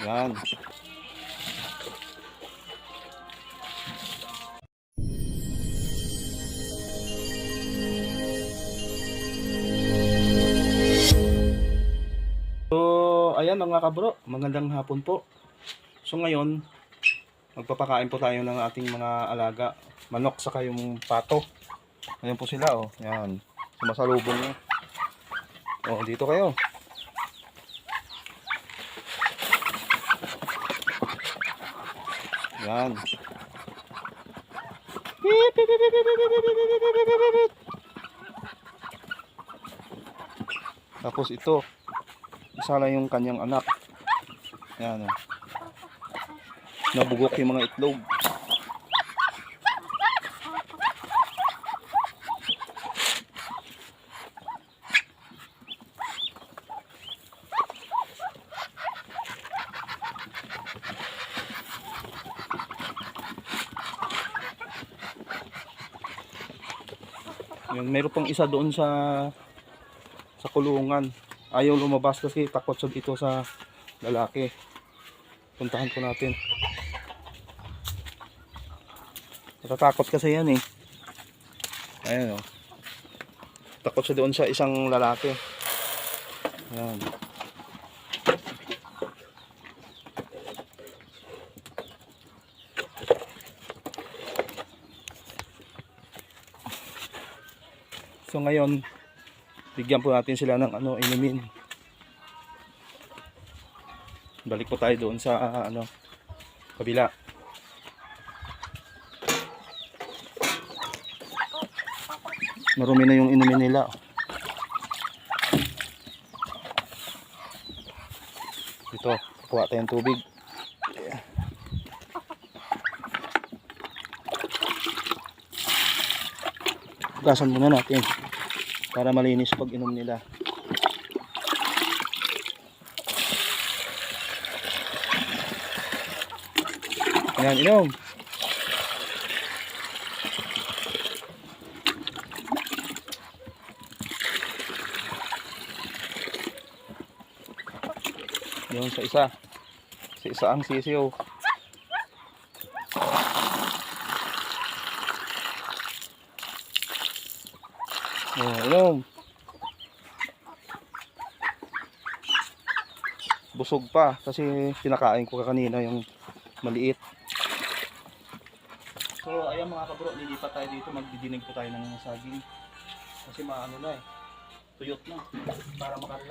Yan. So, ayan mga kabro, magandang hapon po. So ngayon, magpapakain po tayo ng ating mga alaga, manok saka yung pato. Ayan po sila, oh. Yan. Sumasalubong niya. Oh, dito kayo. Yan. Tapos ito, isa lang yung kanyang anak. Yan, oh. Nabugok yung mga itlog. Yan, mayroon pang isa doon sa kulungan. Ayaw lumabas kasi takot siya dito sa lalaki. Puntahan po natin. Natatakot kasi yan eh. Ayan, oh. Takot siya doon sa isang lalaki. Ayan. So ngayon, bigyan po natin sila ng inumin. Balik po tayo doon sa kabila. Marumi na yung inumin nila. Ito, kuha tayong tubig. Hugasan muna natin para malinis pag inom nila. Ayan, inom. Yun sa isa. Sa isa ang sisiyo. Inom. Busog pa kasi pinakain ko kanina yung maliit. So ayan mga kabro, lilipat tayo dito, magdidinig po tayo ng saging kasi maano na eh, tuyot na para makarela.